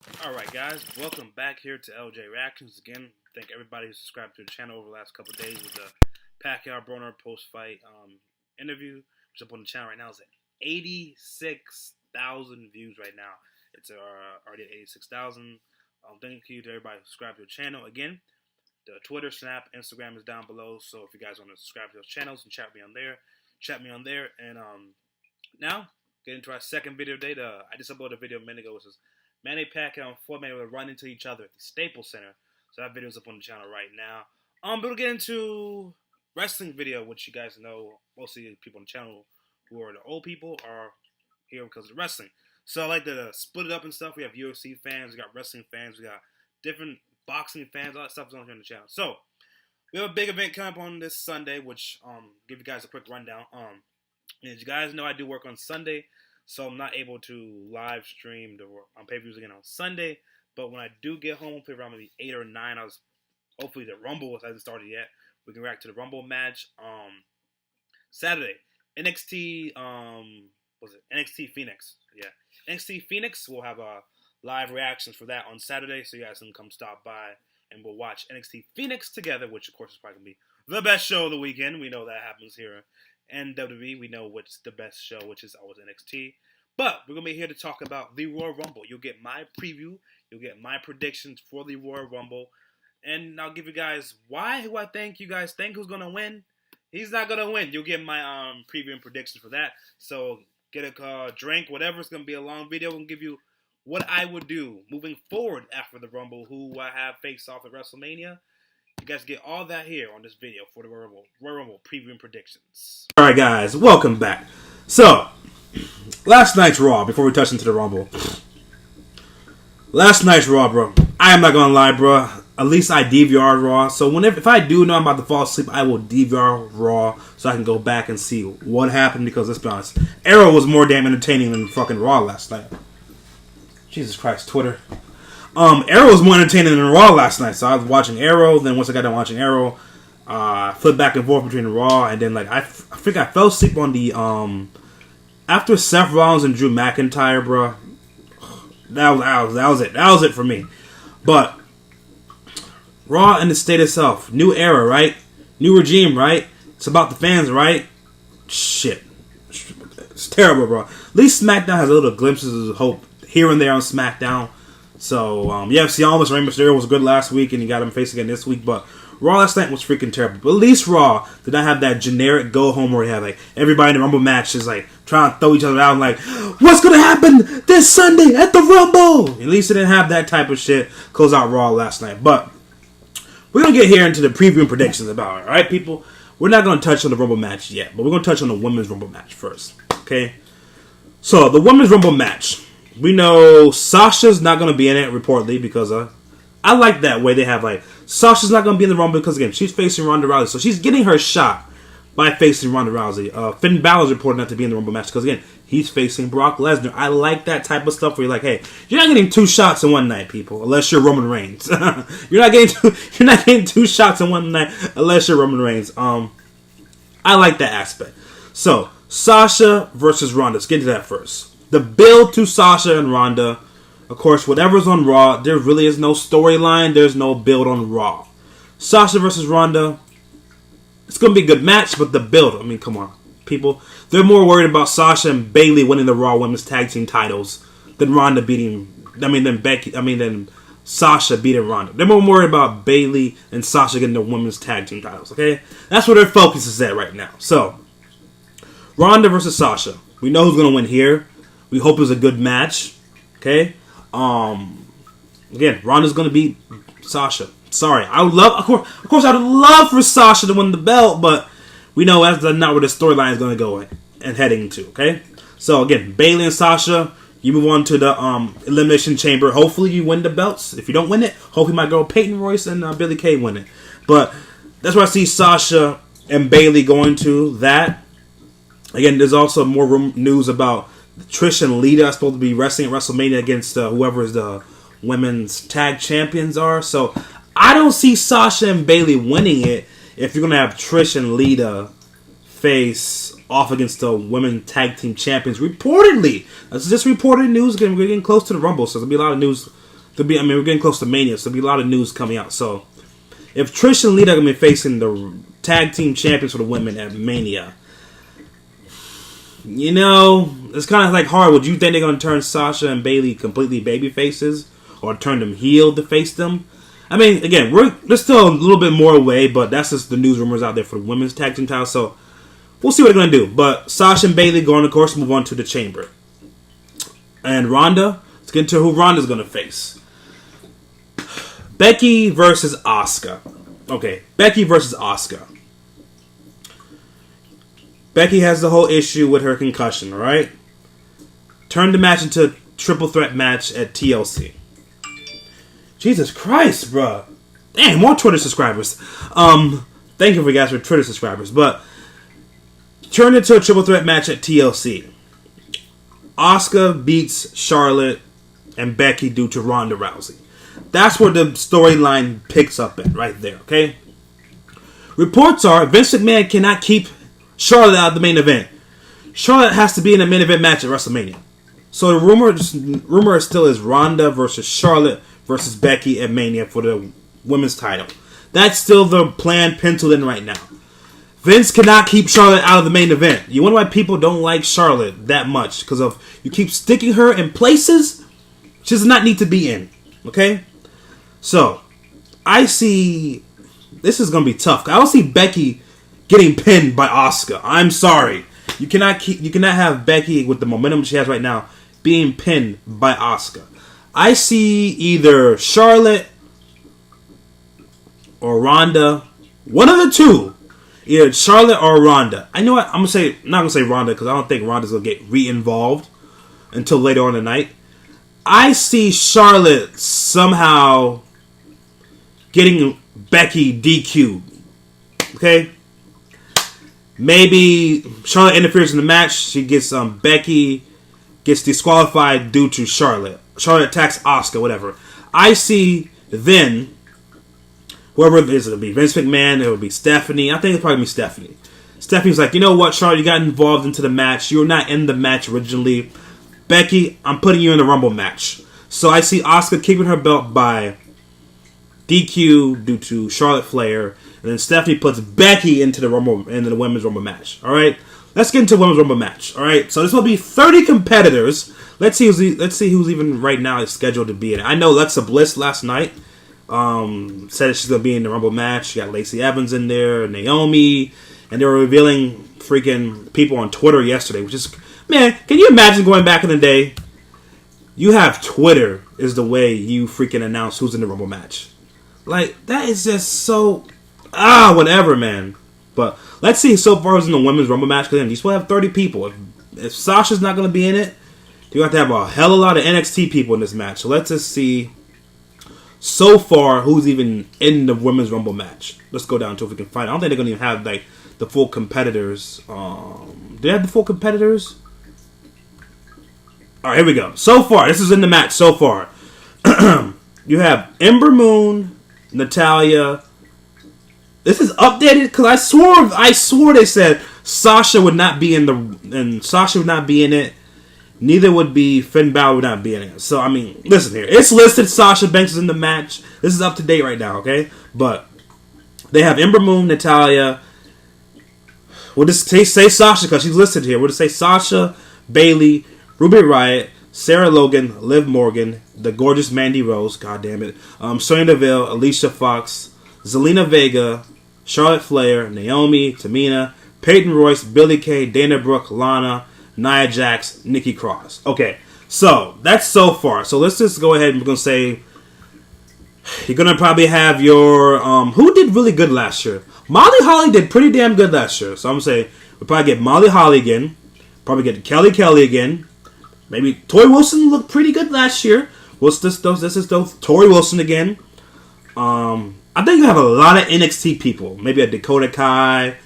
Alright guys, welcome back here to LJ Reactions again. Thank everybody who subscribed to the channel over the last couple of days with the Pacquiao-Broner post-fight interview, which up on the channel right now is at 86,000 views right now. It's already at 86,000. Thank you to everybody who subscribed to the channel. Again, the Twitter, Snap, Instagram is down below, so if you guys want to subscribe to those channels and chat me on there. And now, get into our second video today. I just uploaded a video a minute ago, which is Manny Pacquiao and Floyd Mayweather run into each other at the Staples Center. So that video's up on the channel right now. But we'll get into wrestling video, which you guys know, mostly people on the channel who are the old people are here because of the wrestling. So I like to split it up and stuff. We have UFC fans, we got wrestling fans, we got different boxing fans, all that stuff is on here on the channel. So we have a big event coming up on this Sunday, which give you guys a quick rundown. As you guys know, I do work on Sunday. So I'm not able to live stream the pay-per-views again on Sunday. But when I do get home, hopefully around maybe 8 or 9, hopefully the Rumble hasn't started yet. We can react to the Rumble match. Saturday, NXT, NXT Phoenix? Yeah, NXT Phoenix. We'll have live reactions for that on Saturday. So you guys can come stop by and we'll watch NXT Phoenix together, which of course is probably going to be the best show of the weekend. We know that happens here. And WWE, we know what's the best show, which is always NXT. But we're going to be here to talk about the Royal Rumble. You'll get my preview. You'll get my predictions for the Royal Rumble. And I'll give you guys who I think you guys think who's going to win. He's not going to win. You'll get my preview and predictions for that. So get a drink, whatever. It's going to be a long video. We'll give you what I would do moving forward after the Rumble, who I have face off at WrestleMania. You guys get all that here on this video for the Royal Rumble preview and predictions. Alright guys, welcome back. So, last night's Raw, before we touch into the Rumble. Last night's Raw, bro. I am not gonna lie, bro. At least I DVR'd Raw. So if I do know I'm about to fall asleep, I will DVR Raw so I can go back and see what happened. Because let's be honest, Arrow was more damn entertaining than fucking Raw last night. Jesus Christ, Twitter. Arrow was more entertaining than Raw last night, so I was watching Arrow. Then once I got done watching Arrow, I flipped back and forth between Raw, and then I think I fell asleep on the after Seth Rollins and Drew McIntyre, bro. That was it. That was it for me. But Raw and the state itself, new era, right? New regime, right? It's about the fans, right? Shit, it's terrible, bro. At least SmackDown has a little glimpses of hope here and there on SmackDown. So, yeah, see, almost Rey Mysterio was good last week, and he got him face again this week, but Raw last night was freaking terrible. But at least Raw did not have that generic go-home where you have, everybody in the Rumble match is, trying to throw each other out and, what's going to happen this Sunday at the Rumble? At least it didn't have that type of shit close out Raw last night. But we're going to get here into the preview and predictions about it, alright, people? We're not going to touch on the Rumble match yet, but we're going to touch on the Women's Rumble match first, okay? So, the Women's Rumble match. We know Sasha's not going to be in it, reportedly, because I like that way they have, Sasha's not going to be in the Rumble because, again, she's facing Ronda Rousey. So she's getting her shot by facing Ronda Rousey. Finn Balor's reported not to be in the Rumble match because, again, he's facing Brock Lesnar. I like that type of stuff where you're like, hey, you're not getting 2 shots in one night, people, unless you're Roman Reigns. You're not getting 2 shots in one night unless you're Roman Reigns. I like that aspect. So, Sasha versus Ronda. Let's get into that first. The build to Sasha and Ronda, of course, whatever's on Raw, there really is no storyline. There's no build on Raw. Sasha versus Ronda, it's going to be a good match, but the build, I mean, come on, people. They're more worried about Sasha and Bayley winning the Raw Women's Tag Team titles than than Sasha beating Ronda. They're more worried about Bayley and Sasha getting the Women's Tag Team titles, okay? That's where their focus is at right now. So, Ronda versus Sasha. We know who's going to win here. We hope it's a good match. Okay? Again, Ronda's gonna beat Sasha. Sorry. I would love of course I would love for Sasha to win the belt, but we know that's not where the storyline is gonna go and heading to, okay? So again, Bayley and Sasha, you move on to the Elimination Chamber. Hopefully you win the belts. If you don't win it, hopefully my girl Peyton Royce and Billie Kay win it. But that's where I see Sasha and Bayley going to that. Again, there's also more news about Trish and Lita are supposed to be wrestling at WrestleMania against whoever the women's tag champions are. So I don't see Sasha and Bayley winning it if you're going to have Trish and Lita face off against the women tag team champions. Reportedly, that's just reported news. Again, we're getting close to the Rumble, so there'll be a lot of news we're getting close to Mania, so there'll be a lot of news coming out. So, if Trish and Lita are going to be facing the tag team champions for the women at Mania, it's kind of like hard. Would you think they're going to turn Sasha and Bayley completely baby faces, or turn them heel to face them? I mean, again, there's still a little bit more away, but that's just the news rumors out there for the women's tag team title. So we'll see what they're going to do. But Sasha and Bayley going, of course, move on to the Chamber. And Ronda, let's get into who Ronda's going to face. Becky versus Asuka. Okay, Becky versus Asuka. Becky has the whole issue with her concussion, alright? Turned the match into a triple threat match at TLC. Jesus Christ, bruh. Damn, more Twitter subscribers. Thank you for guys for Twitter subscribers. But turned into a triple threat match at TLC. Asuka beats Charlotte and Becky due to Ronda Rousey. That's where the storyline picks up at, right there, okay? Reports are Vince McMahon cannot keep Charlotte out of the main event. Charlotte has to be in a main event match at WrestleMania. So the rumor still is Ronda versus Charlotte versus Becky at Mania for the women's title. That's still the plan penciled in right now. Vince cannot keep Charlotte out of the main event. You wonder why people don't like Charlotte that much? Because of you keep sticking her in places she does not need to be in. Okay? So, I see this is going to be tough. I don't see Becky getting pinned by Asuka. I'm sorry. You cannot have Becky with the momentum she has right now being pinned by Asuka. I see either Charlotte or Ronda. One of the two. Either Charlotte or Ronda. I know what I'm not gonna say Ronda because I don't think Ronda's gonna get re-involved until later on in the night. I see Charlotte somehow getting Becky DQ'd. Okay? Maybe Charlotte interferes in the match. She gets Becky gets disqualified due to Charlotte. Charlotte attacks Asuka, whatever. I see then whoever it is, it'll be Vince McMahon, it'll be Stephanie. I think it'll probably be Stephanie. Stephanie's like, you know what, Charlotte, you got involved into the match. You were not in the match originally. Becky, I'm putting you in the Rumble match. So I see Asuka keeping her belt by DQ due to Charlotte Flair, and then Stephanie puts Becky into the women's Rumble match. All right, let's get into the women's Rumble match. All right, so this will be 30 competitors. Let's see who's even right now is scheduled to be in it. I know Alexa Bliss last night said that she's gonna be in the Rumble match. You got Lacey Evans in there, Naomi, and they were revealing freaking people on Twitter yesterday, which is, man, can you imagine going back in the day? You have Twitter is the way you freaking announce who's in the Rumble match. Like, that is just so... whatever, man. But let's see so far who's in the women's Rumble match. Because you still have 30 people. If Sasha's not going to be in it, you have to have a hell of a lot of NXT people in this match. So let's just see so far who's even in the women's Rumble match. Let's go down to if we can find it. I don't think they're going to even have like the full competitors. Do they have the full competitors? Alright, here we go. So far, this is in the match so far. You have Ember Moon, Natalya. This is updated because I swore they said Sasha would not be Sasha would not be in it. Neither would be Finn Balor would not be in it. So I mean, listen here. It's listed Sasha Banks is in the match. This is up to date right now, okay? But they have Ember Moon, Natalya. We'll just say Sasha because she's listed here. We'll just say Sasha, Bayley, Ruby Riott, Sarah Logan, Liv Morgan, the gorgeous Mandy Rose, god damn it, Sonya Deville, Alicia Fox, Zelina Vega, Charlotte Flair, Naomi, Tamina, Peyton Royce, Billie Kay, Dana Brooke, Lana, Nia Jax, Nikki Cross. Okay, so that's so far. So let's just go ahead and we're going to say you're going to probably have your... who did really good last year? Molly Holly did pretty damn good last year. So I'm going to say we'll probably get Molly Holly again. Probably get Kelly again. Maybe Tori Wilson looked pretty good last year. This is Tori Wilson again. I think you have a lot of NXT people. Maybe a Dakota Kai.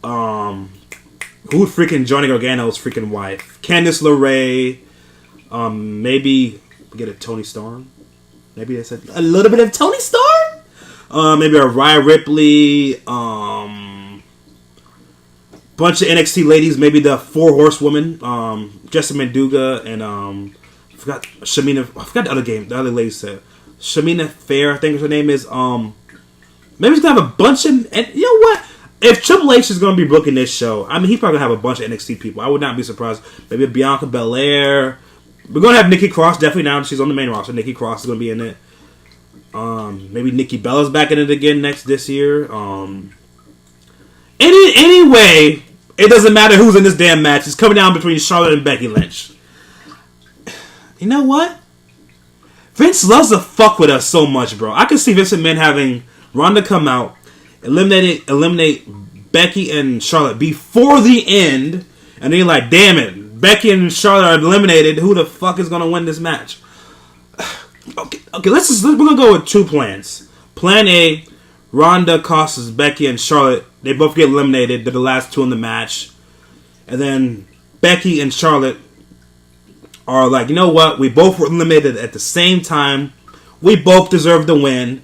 Who freaking Johnny Gargano's freaking wife? Candice LeRae. Maybe we get a Tony Storm. Maybe they said a little bit of Tony Storm. Maybe a Rhea Ripley. Bunch of NXT ladies. Maybe the 4 horsewomen. Jessamine Duga and I forgot Shamina. I forgot the other game. The other lady said Shamina Fair. I think her name is. Maybe he's gonna have a bunch of. And you know what? If Triple H is gonna be booking this show, I mean, he's probably gonna have a bunch of NXT people. I would not be surprised. Maybe Bianca Belair. We're gonna have Nikki Cross definitely now. She's on the main roster. Nikki Cross is gonna be in it. Maybe Nikki Bella's back in it again this year. Anyway, it doesn't matter who's in this damn match. It's coming down between Charlotte and Becky Lynch. You know what? Vince loves to fuck with us so much, bro. I can see Vince McMahon having Ronda come out, eliminate Becky and Charlotte before the end, and then you're like, damn it, Becky and Charlotte are eliminated. Who the fuck is gonna win this match? Okay. We're gonna go with two plans. Plan A: Ronda costs Becky and Charlotte. They both get eliminated. They're the last two in the match, and then Becky and Charlotte are like, you know what? We both were eliminated at the same time. We both deserve to win.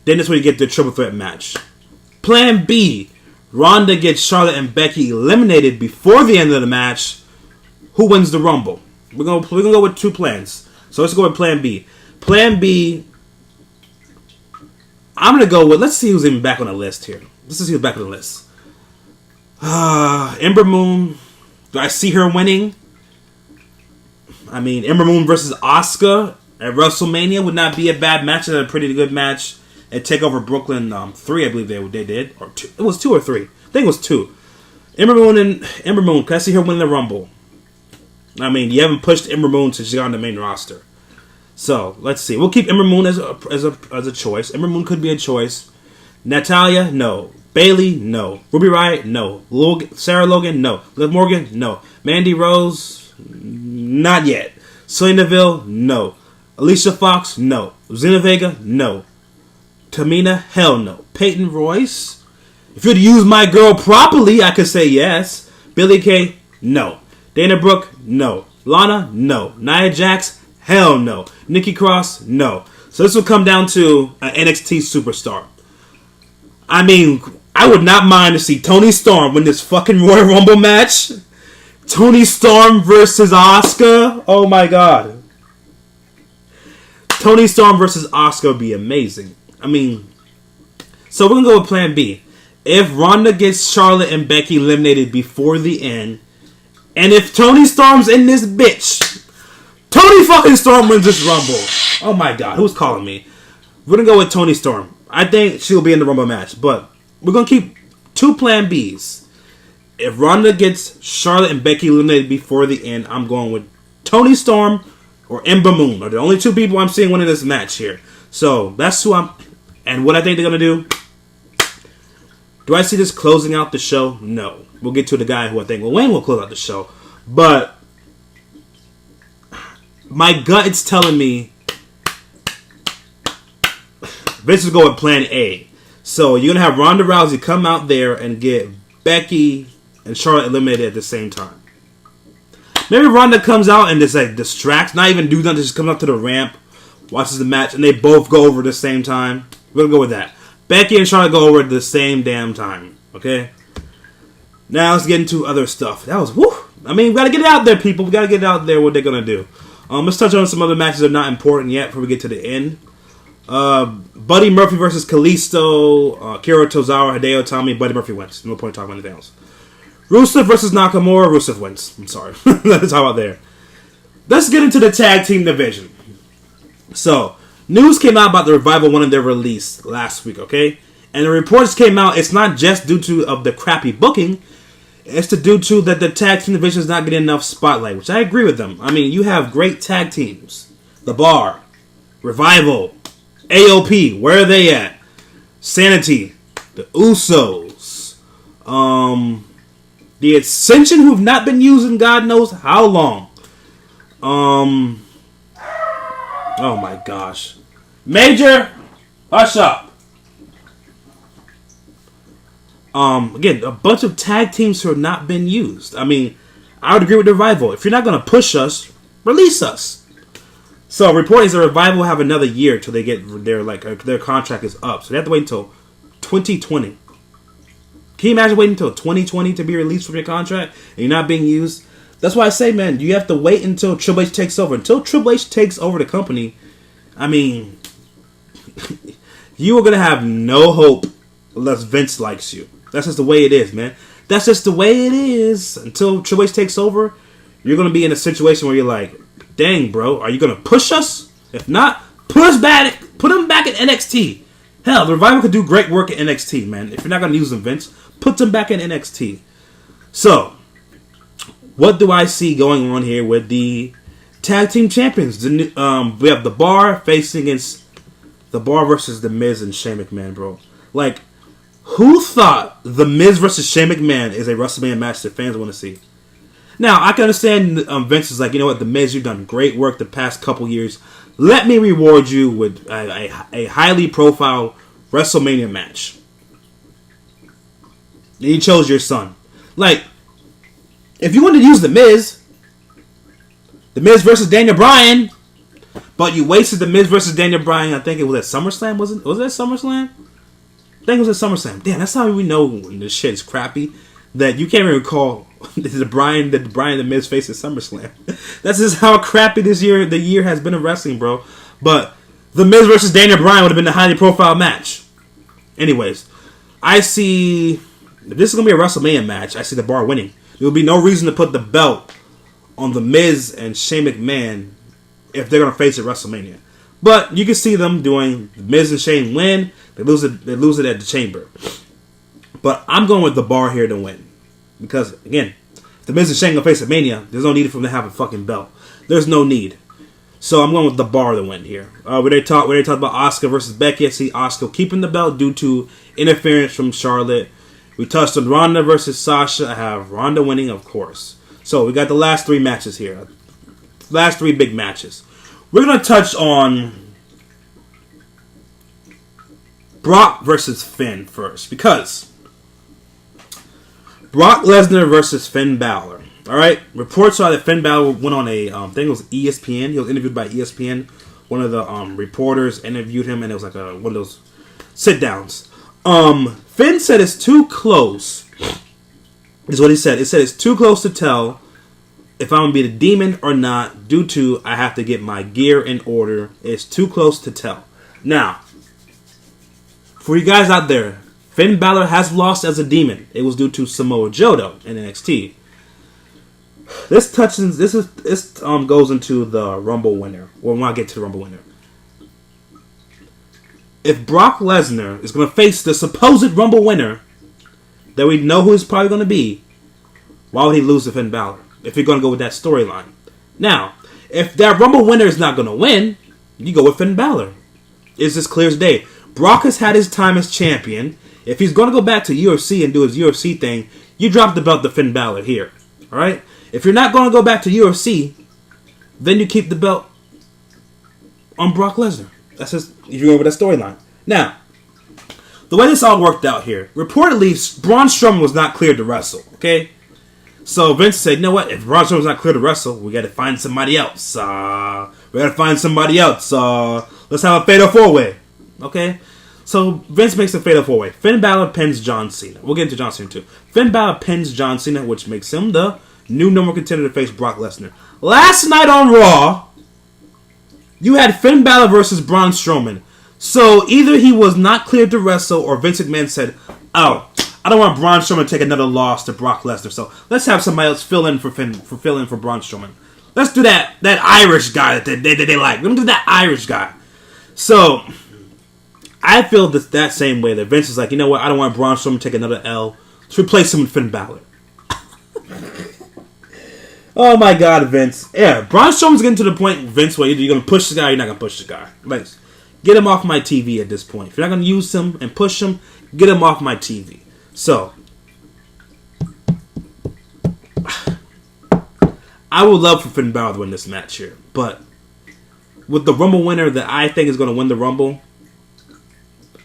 Then that's when you get the triple threat match. Plan B: Ronda gets Charlotte and Becky eliminated before the end of the match. Who wins the Rumble? We're gonna go with two plans. So let's go with Plan B. Plan B, I'm gonna go with. Let's see who's even back on the list here. Let's see who's back on the list. Ember Moon. Do I see her winning? I mean, Ember Moon versus Asuka at WrestleMania would not be a bad match. It's a pretty good match at TakeOver Brooklyn 3, I believe they did, or 2. It was 2 or 3. I think it was 2. Ember Moon. Can I see her win the Rumble? I mean, you haven't pushed Ember Moon since she got on the main roster. So let's see. We'll keep Ember Moon as a choice. Ember Moon could be a choice. Natalia, no. Bayley, no. Ruby Riott, no. Sarah Logan, no. Liv Morgan, no. Mandy Rose, not yet. Selena Deville, no. Alicia Fox, no. Zelina Vega, no. Tamina, hell no. Peyton Royce, if you'd use my girl properly, I could say yes. Billie Kay, no. Dana Brooke, no. Lana, no. Nia Jax, hell no. Nikki Cross, no. So this will come down to an NXT superstar. I mean, I would not mind to see Toni Storm win this fucking Royal Rumble match. Toni Storm versus Asuka. Oh my god. Toni Storm versus Asuka would be amazing. I mean, so we're going to go with Plan B. If Ronda gets Charlotte and Becky eliminated before the end, and if Toni Storm's in this bitch, Toni fucking Storm wins this Rumble. Oh my god, who's calling me? We're going to go with Toni Storm. I think she'll be in the Rumble match, but we're going to keep two Plan Bs. If Ronda gets Charlotte and Becky eliminated before the end, I'm going with Toni Storm or Ember Moon. Are the only two people I'm seeing winning this match here. So that's who I'm. And what I think they're going to do. Do I see this closing out the show? No. We'll get to the guy who I think Wayne will close out the show. But my gut is telling me Vince is going with Plan A. So you're going to have Ronda Rousey come out there and get Becky and Charlotte eliminated at the same time. Maybe Ronda comes out and just like distracts, not even do nothing, just comes up to the ramp, watches the match, and they both go over at the same time. We're going to go with that. Becky and Charlotte go over at the same damn time. Okay? Now let's get into other stuff. That was, woo! I mean, we got to get it out there, people. We got to get it out there what they're going to do. Let's touch on some other matches that are not important yet before we get to the end. Buddy Murphy versus Kalisto, Kiro Tozawa, Hideo Itami. Buddy Murphy wins. No point talking about anything else. Rusev versus Nakamura. Rusev wins. I'm sorry. Let's talk about there. Let's get into the tag team division. So, news came out about the Revival wanting their release last week, okay? And the reports came out, it's not just due to of the crappy booking, it's due to that the tag team division is not getting enough spotlight, which I agree with them. I mean, you have great tag teams. The Bar, Revival, AOP, where are they at? Sanity, the Usos, the Ascension, who've not been used in God knows how long. Oh my gosh. Major, hush up. Again, a bunch of tag teams who have not been used. I mean, I would agree with the Revival. If you're not going to push us, release us. So, reporting is the Revival have another year till they get their contract is up. So they have to wait until 2020. Can you imagine waiting until 2020 to be released from your contract and you're not being used? That's why I say, man, you have to wait until Triple H takes over. Until Triple H takes over the company, I mean, you are going to have no hope unless Vince likes you. That's just the way it is, man. That's just the way it is. Until Triple H takes over, you're going to be in a situation where you're like, dang, bro, are you going to push us? If not, put us back. Put them back at NXT. Hell, the Revival could do great work at NXT, man. If you're not going to use them, Vince, put them back in NXT. So, what do I see going on here with the tag team champions? We have The Bar facing against The Bar versus The Miz and Shane McMahon, bro. Like, who thought The Miz versus Shane McMahon is a WrestleMania match that fans want to see? Now, I can understand Vince is like, you know what, The Miz, you've done great work the past couple years. Let me reward you with a highly profile WrestleMania match. And he chose your son. Like, if you wanted to use The Miz versus Daniel Bryan, but you wasted The Miz versus Daniel Bryan, I think it was at SummerSlam, was it at SummerSlam? I think it was at SummerSlam. Damn, that's how we know when this shit is crappy, that you can't even recall the Bryan the Miz faced at SummerSlam. That's just how crappy the year has been in wrestling, bro. But The Miz versus Daniel Bryan would have been a highly profile match. Anyways, I see, if this is going to be a WrestleMania match, I see The Bar winning. There will be no reason to put the belt on The Miz and Shane McMahon if they're going to face at WrestleMania. But you can see them doing The Miz and Shane win. They lose it at the Chamber. But I'm going with The Bar here to win. Because, again, if The Miz and Shane going to face at Mania, there's no need for them to have a fucking belt. There's no need. So I'm going with The Bar to win here. Where they talked about Asuka versus Becky, I see Asuka keeping the belt due to interference from Charlotte. We touched on Ronda versus Sasha. I have Ronda winning, of course. So we got the last three matches here. Last three big matches. We're going to touch on Brock versus Finn first. Because Brock Lesnar versus Finn Balor. Alright? Reports are that Finn Balor went on a, I think it was ESPN. He was interviewed by ESPN. One of the reporters interviewed him, and it was like one of those sit-downs. Finn said it's too close. Is what he said. It said it's too close to tell if I'm going to be the demon or not, due to I have to get my gear in order. It's too close to tell. Now, for you guys out there, Finn Balor has lost as a demon. It was due to Samoa Joe in NXT. This goes into the Rumble winner. Well, when I get to the Rumble winner. If Brock Lesnar is going to face the supposed Rumble winner, that we know who he's probably going to be, why would he lose to Finn Balor? If you're going to go with that storyline. Now, if that Rumble winner is not going to win, you go with Finn Balor. It's as clear as day. Brock has had his time as champion. If he's going to go back to UFC and do his UFC thing, you drop the belt to Finn Balor here. Alright? If you're not going to go back to UFC, then you keep the belt on Brock Lesnar. That's just, if you go over that storyline. Now, the way this all worked out here, reportedly, Braun Strowman was not cleared to wrestle. Okay? So Vince said, you know what? If Braun Strowman's not cleared to wrestle, we got to find somebody else. Let's have a fatal four-way. Okay? So Vince makes a fatal four-way. Finn Balor pins John Cena. We'll get into John Cena too. Finn Balor pins John Cena, which makes him the new number one contender to face Brock Lesnar. Last night on Raw, you had Finn Balor versus Braun Strowman. So either he was not cleared to wrestle, or Vince McMahon said, oh, I don't want Braun Strowman to take another loss to Brock Lesnar, so let's have somebody else fill in for Braun Strowman. Let's do that Irish guy that they like. Let me do that Irish guy. So I feel that same way, that Vince is like, you know what, I don't want Braun Strowman to take another L. Let's replace him with Finn Balor. Oh my God, Vince. Yeah, Braun Strowman's getting to the point, Vince, where you're going to push the guy or you're not going to push the guy. Like, get him off my TV at this point. If you're not going to use him and push him, get him off my TV. So, I would love for Finn Balor to win this match here. But with the Rumble winner that I think is going to win the Rumble,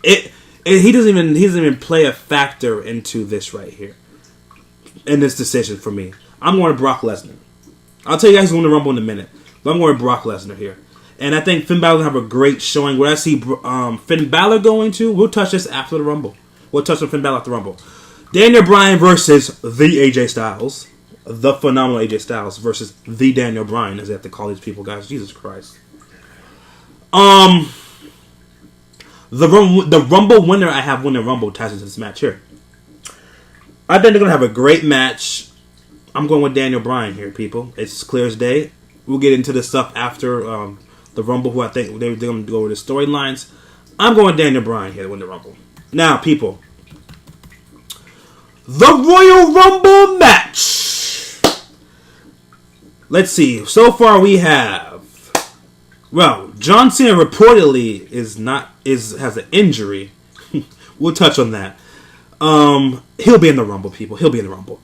he doesn't even play a factor into this right here. In this decision for me. I'm going to Brock Lesnar. I'll tell you guys who's going to Rumble in a minute. But I'm going to Brock Lesnar here. And I think Finn Balor will have a great showing. What I see Finn Balor going to, we'll touch this after the Rumble. We'll touch on Finn Balor after the Rumble. Daniel Bryan versus the AJ Styles. the phenomenal AJ Styles versus the Daniel Bryan, as they have to call these people, guys. Jesus Christ. The Rumble winner, I have winning Rumble ties into this match here. I think they're going to have a great match. I'm going with Daniel Bryan here, people. It's clear as day. We'll get into this stuff after the Rumble, who I think they're going to go over the storylines. I'm going Daniel Bryan here to win the Rumble. Now, people, the Royal Rumble match. Let's see. So far, we have, well, John Cena reportedly has an injury. We'll touch on that. He'll be in the Rumble, people. He'll be in the Rumble.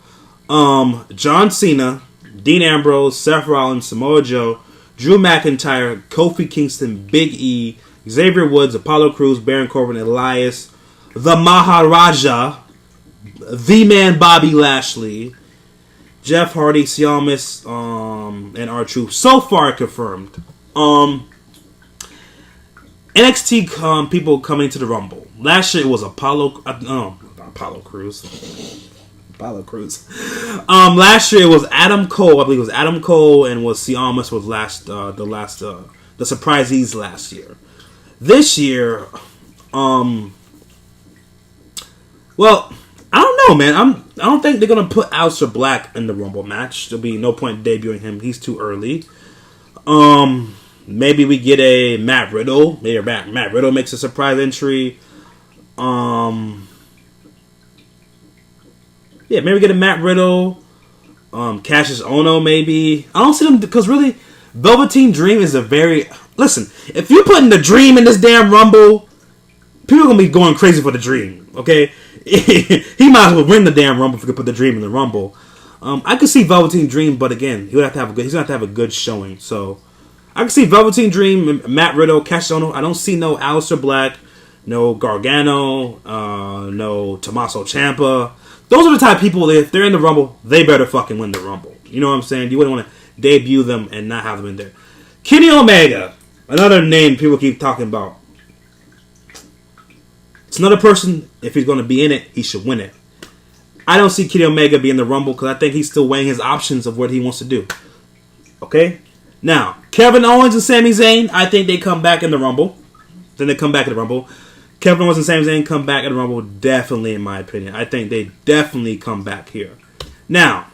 John Cena, Dean Ambrose, Seth Rollins, Samoa Joe, Drew McIntyre, Kofi Kingston, Big E, Xavier Woods, Apollo Crews, Baron Corbin, Elias, the Maharaja, the Man Bobby Lashley, Jeff Hardy, Ciamis, and R-Truth. So far confirmed. NXT people coming to the Rumble. Last year it was Apollo Crews. Apollo Crews. Last year it was Adam Cole. I believe it was Adam Cole and was Ciamis was the surprisees last year. This year, well, I don't know, man. I don't think they're gonna put Aleister Black in the Rumble match. There'll be no point debuting him. He's too early. Maybe we get a Matt Riddle. Maybe Matt Riddle makes a surprise entry. Yeah, maybe get a Matt Riddle. Cassius Ohno, maybe. I don't see them because really, Velveteen Dream is a very... Listen, if you're putting the Dream in this damn Rumble, people are going to be going crazy for the Dream, okay? He might as well win the damn Rumble if we could put the Dream in the Rumble. I could see Velveteen Dream, but again, he's going to have to have a good showing. So, I can see Velveteen Dream, Matt Riddle, Cassius Ohno. I don't see no Aleister Black, no Gargano, no Tommaso Ciampa. Those are the type of people, if they're in the Rumble, they better fucking win the Rumble. You know what I'm saying? You wouldn't want to debut them and not have them in there. Kenny Omega, another name people keep talking about. It's another person, if he's going to be in it, he should win it. I don't see Kenny Omega being in the Rumble because I think he's still weighing his options of what he wants to do. Okay? Now, Kevin Owens and Sami Zayn, I think they come back in the Rumble. Kevin Owens and Sami Zayn come back in the Rumble, definitely, in my opinion. I think they definitely come back here. Now,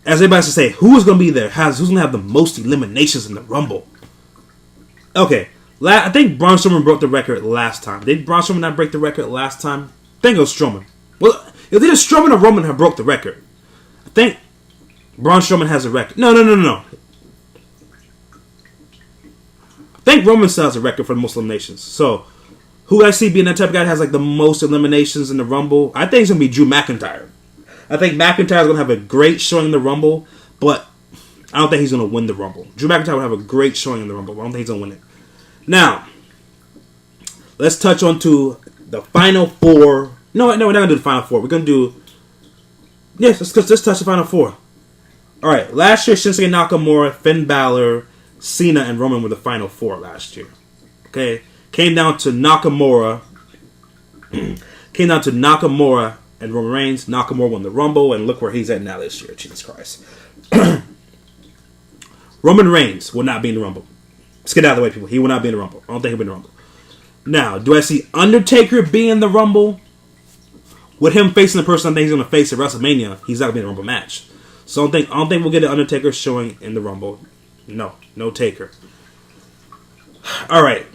as everybody should say, who's going to be there? Who's going to have the most eliminations in the Rumble? Okay, I think Braun Strowman broke the record last time. Did Braun Strowman not break the record last time? I think it was Strowman. Well, if either Strowman or Roman have broke the record. I think Braun Strowman has a record. No. I think Roman still has a record for the most eliminations. So, who I see being that type of guy that has like the most eliminations in the Rumble? I think it's going to be Drew McIntyre. I think McIntyre is going to have a great showing in the Rumble, but I don't think he's going to win the Rumble. Drew McIntyre will have a great showing in the Rumble, but I don't think he's going to win it. Now, let's touch on to the Final Four. No, we're not going to do the Final Four. We're going to do... Yes, let's touch the Final Four. Alright, last year Shinsuke Nakamura, Finn Balor, Cena, and Roman were the Final Four last year. Okay? Came down to Nakamura and Roman Reigns. Nakamura won the Rumble, and look where he's at now this year. Jesus Christ. Roman Reigns will not be in the Rumble. Let's get out of the way, people. He will not be in the Rumble. I don't think he'll be in the Rumble. Now, do I see Undertaker being in the Rumble? With him facing the person I think he's going to face at WrestleMania, he's not going to be in the Rumble match. So I don't think we'll get an Undertaker showing in the Rumble. No Taker. Alright.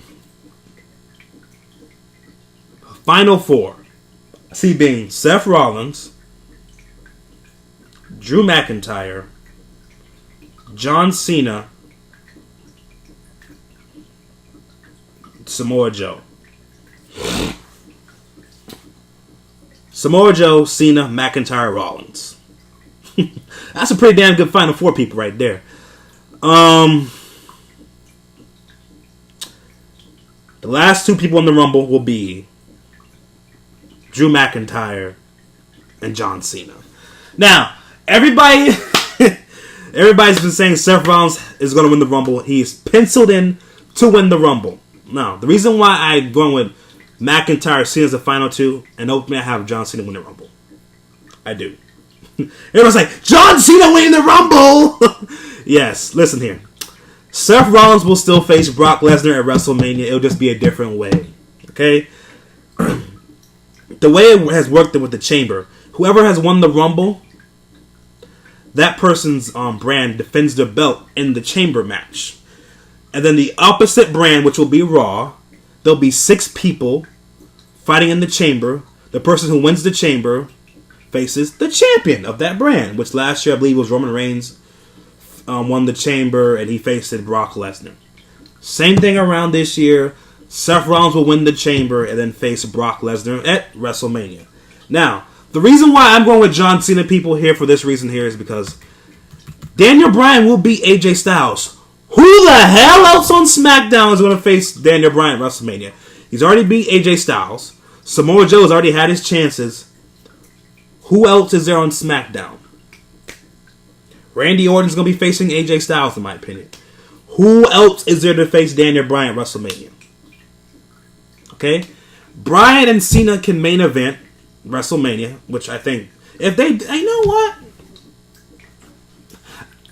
Final Four. I see being Seth Rollins, Drew McIntyre, John Cena, Samoa Joe. Samoa Joe, Cena, McIntyre, Rollins. That's a pretty damn good Final Four people right there. The last two people in the Rumble will be Drew McIntyre and John Cena. Now, everybody's been saying Seth Rollins is going to win the Rumble. He's penciled in to win the Rumble. Now, the reason why I'm going with McIntyre, Cena as the final two, and ultimately I have John Cena win the Rumble. I do. Everyone's like, John Cena winning the Rumble! Yes, listen here. Seth Rollins will still face Brock Lesnar at WrestleMania. It'll just be a different way. Okay? The way it has worked with the Chamber, whoever has won the Rumble, that person's brand defends their belt in the Chamber match. And then the opposite brand, which will be Raw, there'll be 6 people fighting in the Chamber. The person who wins the Chamber faces the champion of that brand, which last year I believe was Roman Reigns. Won the Chamber, and he faced Brock Lesnar. Same thing around this year. Seth Rollins will win the Chamber and then face Brock Lesnar at WrestleMania. Now, the reason why I'm going with John Cena people here for this reason here is because Daniel Bryan will beat AJ Styles. Who the hell else on SmackDown is going to face Daniel Bryan at WrestleMania? He's already beat AJ Styles. Samoa Joe has already had his chances. Who else is there on SmackDown? Randy Orton's going to be facing AJ Styles, in my opinion. Who else is there to face Daniel Bryan at WrestleMania? Okay? Bryan and Cena can main event WrestleMania, which I think, if they, you know what?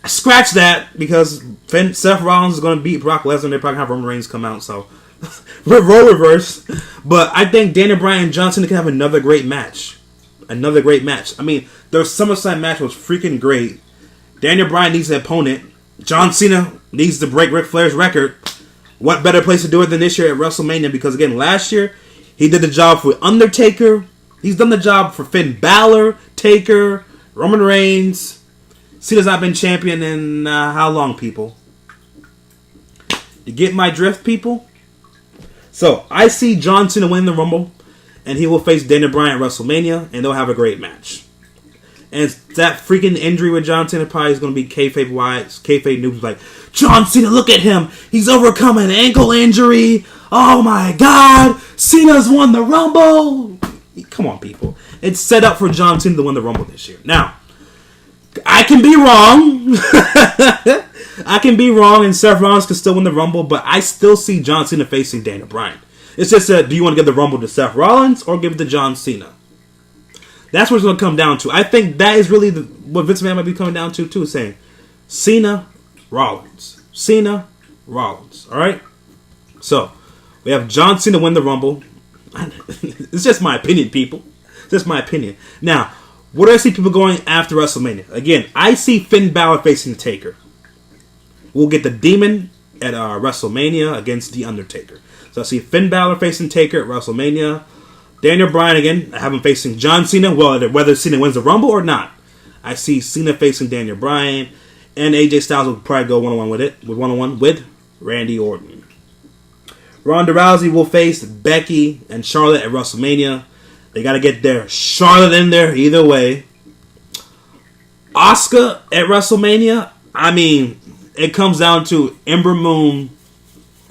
Scratch that, because Seth Rollins is going to beat Brock Lesnar. They're probably going to have Roman Reigns come out, so role reverse. But I think Daniel Bryan and John Cena can have another great match. Another great match. I mean, their SummerSlam match was freaking great. Daniel Bryan needs an opponent. John Cena needs to break Ric Flair's record. What better place to do it than this year at WrestleMania? Because again, last year, he did the job for Undertaker. He's done the job for Finn Balor, Taker, Roman Reigns. Cena's not been champion in how long, people? You get my drift, people? So, I see John Cena win the Rumble, and he will face Daniel Bryan at WrestleMania, and they'll have a great match. And that freaking injury with John Cena probably is going to be kayfabe wise. Kayfabe noobs like, John Cena, look at him. He's overcome an ankle injury. Oh my God. Cena's won the Rumble. Come on, people. It's set up for John Cena to win the Rumble this year. Now, I can be wrong. I can be wrong, and Seth Rollins can still win the Rumble, but I still see John Cena facing Daniel Bryan. It's just do you want to give the Rumble to Seth Rollins or give it to John Cena? That's what it's going to come down to. I think that is really what Vince McMahon might be coming down to, too, saying Cena, Rollins. Cena, Rollins. All right? So, we have John Cena win the Rumble. It's just my opinion, people. It's just my opinion. Now, what do I see people going after WrestleMania? Again, I see Finn Balor facing Taker. We'll get the Demon at WrestleMania against The Undertaker. So I see Finn Balor facing Taker at WrestleMania. Daniel Bryan again, I have him facing John Cena. Well, whether Cena wins the Rumble or not, I see Cena facing Daniel Bryan, and AJ Styles will probably go one-on-one with Randy Orton. Ronda Rousey will face Becky and Charlotte at WrestleMania. They got to get their Charlotte in there either way. Asuka at WrestleMania. I mean, it comes down to Ember Moon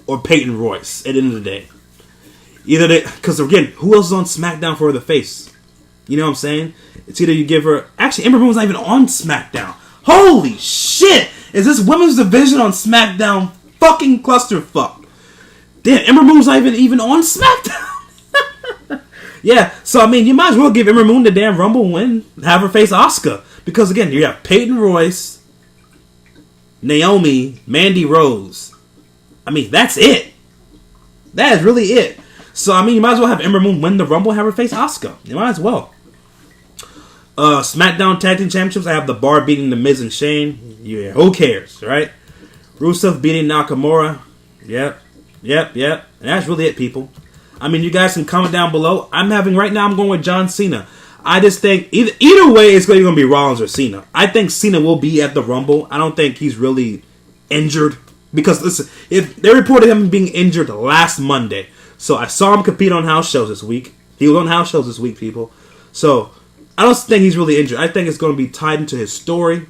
or Peyton Royce at the end of the day. Because again, who else is on SmackDown for the face? You know what I'm saying? It's either you give her. Actually, Ember Moon's not even on SmackDown. Holy shit! Is this women's division on SmackDown fucking clusterfuck? Damn, Ember Moon's not even on SmackDown. Yeah, so I mean, you might as well give Ember Moon the damn Rumble win, have her face Asuka, because again, you have Peyton Royce, Naomi, Mandy Rose. I mean, that's it. That is really it. So, I mean, you might as well have Ember Moon win the Rumble and have her face Asuka. You might as well. SmackDown Tag Team Championships, I have The Bar beating The Miz and Shane. Yeah, who cares, right? Rusev beating Nakamura. Yep. And that's really it, people. I mean, you guys can comment down below. Right now, I'm going with John Cena. I just think, either way, it's going to be Rollins or Cena. I think Cena will be at the Rumble. I don't think he's really injured. Because, listen, if they reported him being injured last Monday. So I saw him compete on house shows this week. He was on house shows this week, people. So I don't think he's really injured. I think it's going to be tied into his story.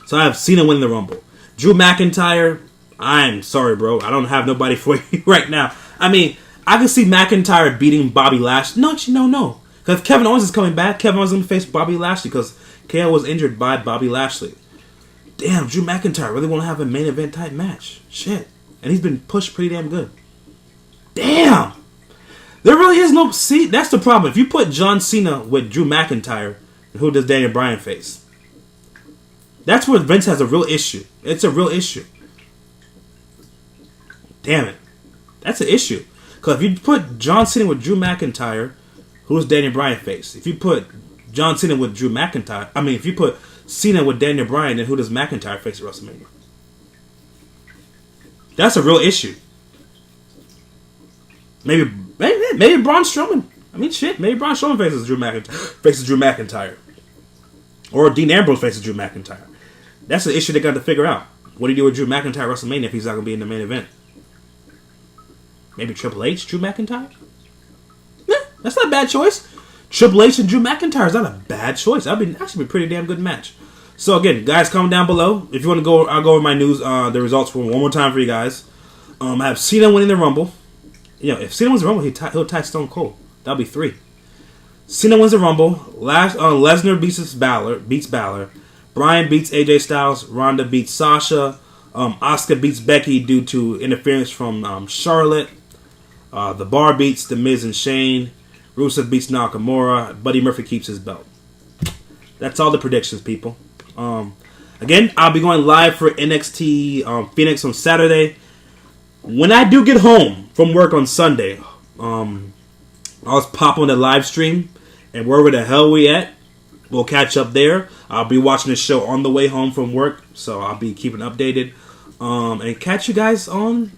So I have Cena win the Rumble. Drew McIntyre, I'm sorry, bro. I don't have nobody for you right now. I mean, I can see McIntyre beating Bobby Lashley. No. Because Kevin Owens is coming back. Kevin Owens is going to face Bobby Lashley because KO was injured by Bobby Lashley. Damn, Drew McIntyre really want to have a main event type match. Shit. And he's been pushed pretty damn good. Damn! There really is no... See, that's the problem. If you put John Cena with Drew McIntyre, And who does Daniel Bryan face? That's where Vince has a real issue. It's a real issue. Damn it. That's an issue. Because if you put John Cena with Drew McIntyre, who does Daniel Bryan face? If you put John Cena with Drew McIntyre, if you put Cena with Daniel Bryan, then who does McIntyre face at WrestleMania? That's a real issue. Maybe Braun Strowman. Maybe Braun Strowman faces Drew McIntyre. Or Dean Ambrose faces Drew McIntyre. That's the issue they got to figure out. What do you do with Drew McIntyre at WrestleMania if he's not going to be in the main event? Maybe Triple H, Drew McIntyre? That's not a bad choice. Triple H and Drew McIntyre is not a bad choice. That'd be actually a pretty damn good match. So again, guys, comment down below. If you want to go, I'll go over my news, the results for one more time for you guys. I have Cena winning the Rumble. If Cena wins the Rumble, he'll tie Stone Cold. That'll be 3. Cena wins the Rumble. Lesnar beats Balor. Bryan beats AJ Styles. Ronda beats Sasha. Asuka beats Becky due to interference from Charlotte. The Bar beats The Miz and Shane. Rusev beats Nakamura. Buddy Murphy keeps his belt. That's all the predictions, people. Again, I'll be going live for NXT Phoenix on Saturday. When I do get home from work on Sunday, I'll pop on the live stream, and wherever the hell we at, we'll catch up there. I'll be watching the show on the way home from work, so I'll be keeping updated. And catch you guys on...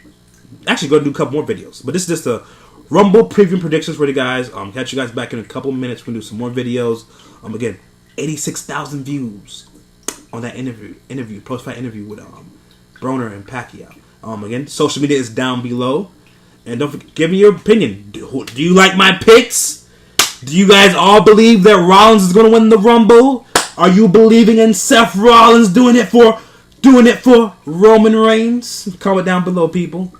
Actually, going to do a couple more videos. But this is just a Rumble preview predictions for you guys. Catch you guys back in a couple minutes. We're going to do some more videos. Again, 86,000 views on that interview, post-fight interview with Broner and Pacquiao. Again, social media is down below. And don't forget, give me your opinion. Do you like my picks? Do you guys all believe that Rollins is going to win the Rumble? Are you believing in Seth Rollins doing it for Roman Reigns? Comment down below, people.